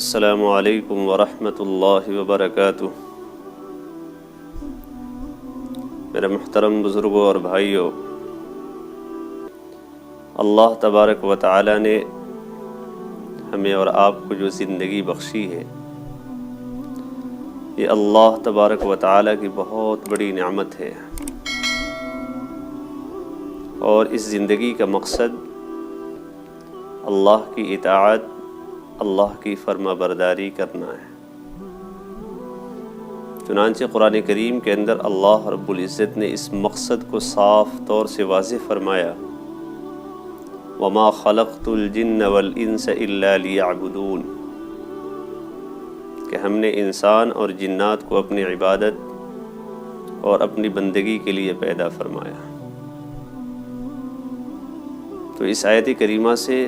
السلام علیکم ورحمۃ اللہ وبرکاتہ۔ میرے محترم بزرگوں اور بھائیوں، اللہ تبارک و تعالی نے ہمیں اور آپ کو جو زندگی بخشی ہے، یہ اللہ تبارک و تعالی کی بہت بڑی نعمت ہے، اور اس زندگی کا مقصد اللہ کی اطاعت، اللہ کی فرما برداری کرنا ہے۔ چنانچہ قرآن کریم کے اندر اللہ رب العزت نے اس مقصد کو صاف طور سے واضح فرمایا، وَمَا خَلَقْتُ الْجِنَّ وَالْإِنسَ إِلَّا لِيَعْبُدُونَ، کہ ہم نے انسان اور جنات کو اپنی عبادت اور اپنی بندگی کے لیے پیدا فرمایا۔ تو اس آیت کریمہ سے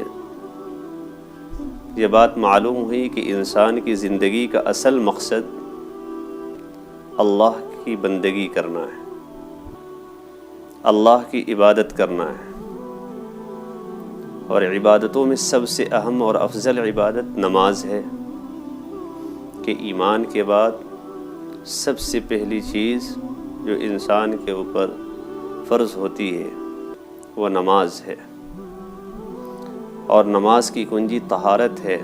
یہ بات معلوم ہوئی کہ انسان کی زندگی کا اصل مقصد اللہ کی بندگی کرنا ہے، اللہ کی عبادت کرنا ہے، اور عبادتوں میں سب سے اہم اور افضل عبادت نماز ہے، کہ ایمان کے بعد سب سے پہلی چیز جو انسان کے اوپر فرض ہوتی ہے وہ نماز ہے، اور نماز کی کنجی طہارت ہے۔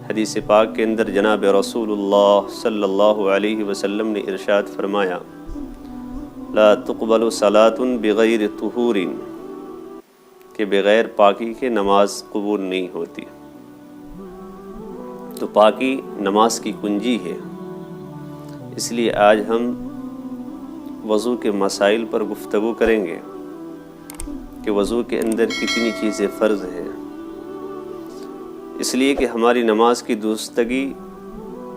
حدیث پاک کے اندر جناب رسول اللہ صلی اللہ علیہ وسلم نے ارشاد فرمایا، لا تقبل صلاة بغیر طہور، کہ بغیر پاکی کے نماز قبول نہیں ہوتی۔ تو پاکی نماز کی کنجی ہے۔ اس لیے آج ہم وضو کے مسائل پر گفتگو کریں گے کہ وضو کے اندر کتنی چیزیں فرض ہیں، اس لیے کہ ہماری نماز کی درستگی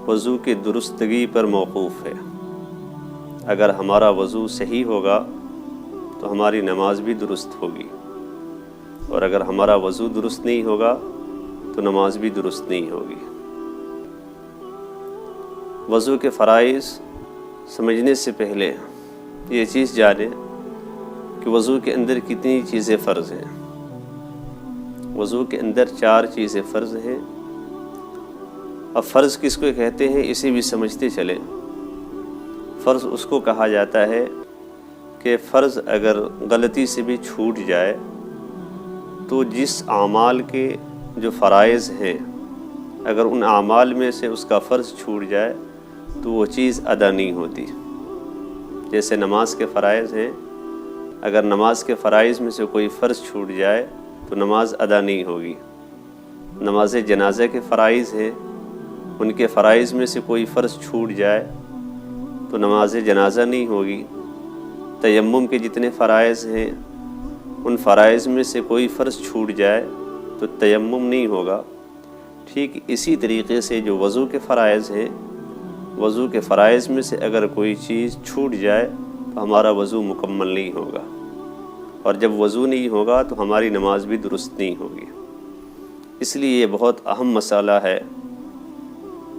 وضو کی درستگی پر موقوف ہے۔ اگر ہمارا وضو صحیح ہوگا تو ہماری نماز بھی درست ہوگی، اور اگر ہمارا وضو درست نہیں ہوگا تو نماز بھی درست نہیں ہوگی۔ وضو کے فرائض سمجھنے سے پہلے یہ چیز جانیں کہ وضو کے اندر کتنی چیزیں فرض ہیں۔ وضو کے اندر 4 چیزیں فرض ہیں۔ اب فرض کس کو کہتے ہیں اسے بھی سمجھتے چلیں۔ فرض اس کو کہا جاتا ہے کہ فرض اگر غلطی سے بھی چھوٹ جائے تو جس اعمال کے جو فرائض ہیں، اگر ان اعمال میں سے اس کا فرض چھوٹ جائے تو وہ چیز ادا نہیں ہوتی۔ جیسے نماز کے فرائض ہیں، اگر نماز کے فرائض میں سے کوئی فرض چھوٹ جائے تو نماز ادا نہیں ہوگی۔ نماز جنازہ کے فرائض ہیں، ان کے فرائض میں سے کوئی فرض چھوٹ جائے تو نماز جنازہ نہیں ہوگی۔ تیمم کے جتنے فرائض ہیں، ان فرائض میں سے کوئی فرض چھوٹ جائے تو تیمم نہیں ہوگا۔ ٹھیک اسی طریقے سے جو وضو کے فرائض ہیں، وضو کے فرائض میں سے اگر کوئی چیز چھوٹ جائے تو ہمارا وضو مکمل نہیں ہوگا، اور جب وضو نہیں ہوگا تو ہماری نماز بھی درست نہیں ہوگی۔ اس لیے یہ بہت اہم مسئلہ ہے۔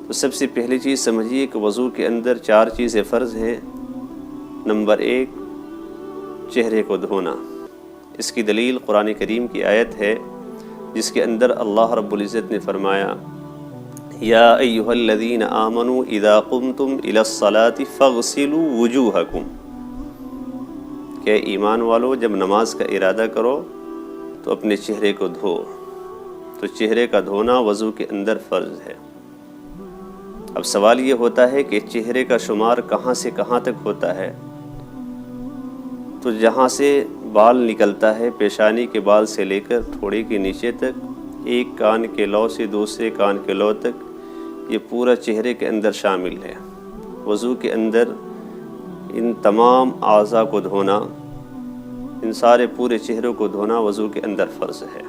تو سب سے پہلی چیز سمجھیے کہ وضو کے اندر 4 چیزیں فرض ہیں۔ نمبر 1، چہرے کو دھونا۔ اس کی دلیل قرآن کریم کی آیت ہے جس کے اندر اللہ رب العزت نے فرمایا، یا ایھا الذین آمنوا اذا قمتم الی الصلاۃ فاغسلوا وجوہکم، کہ ایمان والو جب نماز کا ارادہ کرو تو اپنے چہرے کو دھو۔ تو چہرے کا دھونا وضو کے اندر فرض ہے۔ اب سوال یہ ہوتا ہے کہ چہرے کا شمار کہاں سے کہاں تک ہوتا ہے؟ تو جہاں سے بال نکلتا ہے، پیشانی کے بال سے لے کر تھوڑے کے نیچے تک، ایک کان کے لو سے دوسرے کان کے لو تک، یہ پورا چہرے کے اندر شامل ہے۔ وضو کے اندر ان تمام اعضاء کو دھونا، ان سارے پورے چہروں کو دھونا وضو کے اندر فرض ہے۔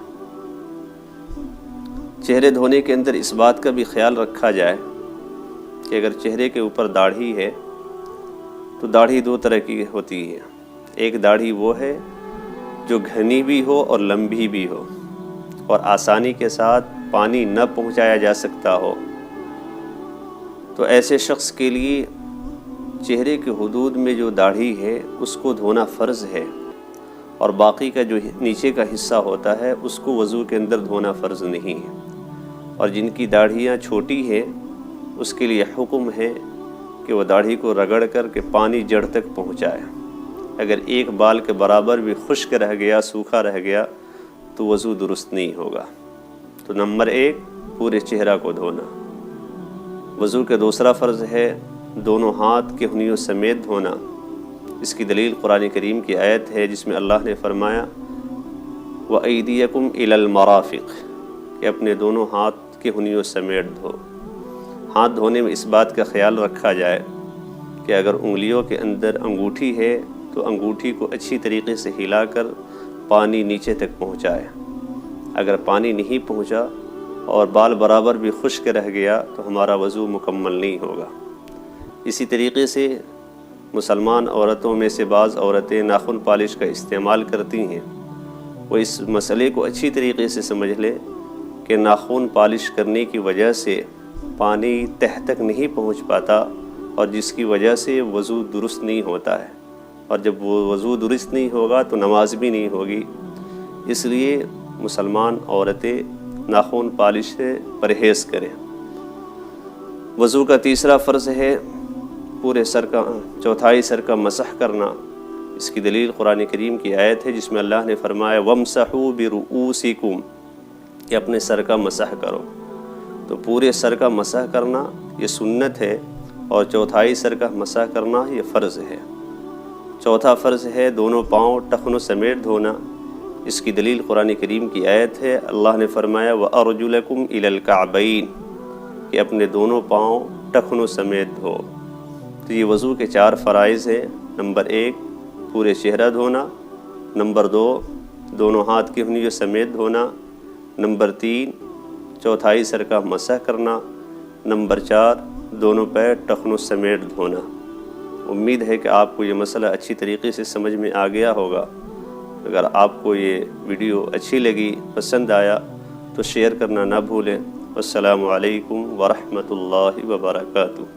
چہرے دھونے کے اندر اس بات کا بھی خیال رکھا جائے کہ اگر چہرے کے اوپر داڑھی ہے تو داڑھی 2 طرح کی ہوتی ہے۔ ایک داڑھی وہ ہے جو گھنی بھی ہو اور لمبی بھی ہو، اور آسانی کے ساتھ پانی نہ پہنچایا جا سکتا ہو، تو ایسے شخص کے لیے چہرے کے حدود میں جو داڑھی ہے اس کو دھونا فرض ہے، اور باقی کا جو نیچے کا حصہ ہوتا ہے اس کو وضو کے اندر دھونا فرض نہیں ہے۔ اور جن کی داڑھیاں چھوٹی ہیں اس کے لیے حکم ہے کہ وہ داڑھی کو رگڑ کر کے پانی جڑ تک پہنچائے۔ اگر ایک بال کے برابر بھی خشک رہ گیا، سوکھا رہ گیا تو وضو درست نہیں ہوگا۔ تو نمبر 1 پورے چہرہ کو دھونا۔ وضو کا دوسرا فرض ہے دونوں ہاتھ کے انگلیوں سمیت دھونا۔ اس کی دلیل قرآن کریم کی آیت ہے جس میں اللہ نے فرمایا وَأَيْدِيَكُمْ إِلَى الْمَرَافِقِ کہ اپنے دونوں ہاتھ کے انگلیوں سمیت دھو۔ ہاتھ دھونے میں اس بات کا خیال رکھا جائے کہ اگر انگلیوں کے اندر انگوٹھی ہے تو انگوٹھی کو اچھی طریقے سے ہلا کر پانی نیچے تک پہنچائے۔ اگر پانی نہیں پہنچا اور بال برابر بھی خشک رہ گیا تو ہمارا وضو مکمل نہیں ہوگا۔ اسی طریقے سے مسلمان عورتوں میں سے بعض عورتیں ناخن پالش کا استعمال کرتی ہیں، وہ اس مسئلے کو اچھی طریقے سے سمجھ لیں کہ ناخن پالش کرنے کی وجہ سے پانی تہ تک نہیں پہنچ پاتا اور جس کی وجہ سے وضو درست نہیں ہوتا ہے، اور جب وہ وضو درست نہیں ہوگا تو نماز بھی نہیں ہوگی۔ اس لیے مسلمان عورتیں ناخن پالش سے پرہیز کریں۔ وضو کا تیسرا فرض ہے پورے سر کا چوتھائی سر کا مسح کرنا۔ اس کی دلیل قرآن کریم کی آیت ہے جس میں اللہ نے فرمایا وَامْسَحُوا بِرُؤُوسِكُمْ کہ اپنے سر کا مسح کرو۔ تو پورے سر کا مسح کرنا یہ سنت ہے اور چوتھائی سر کا مسح کرنا یہ فرض ہے۔ چوتھا فرض ہے دونوں پاؤں ٹخنوں سمیت دھونا۔ اس کی دلیل قرآن کریم کی آیت ہے، اللہ نے فرمایا وَأَرْجُلَكُمْ إِلَى الْكَعْبَيْنِ کہ اپنے دونوں پاؤں ٹخنوں سمیت دھو۔ تو یہ وضو کے 4 فرائض ہیں۔ نمبر 1 پورے چہرہ دھونا، نمبر 2 دونوں ہاتھ کی انگلیوں سمیت دھونا، نمبر 3 چوتھائی سر کا مسح کرنا، نمبر 4 دونوں پیر ٹخنوں سمیت دھونا۔ امید ہے کہ آپ کو یہ مسئلہ اچھی طریقے سے سمجھ میں آ گیا ہوگا۔ اگر آپ کو یہ ویڈیو اچھی لگی، پسند آیا تو شیئر کرنا نہ بھولیں۔ السلام علیکم ورحمۃ اللہ وبرکاتہ۔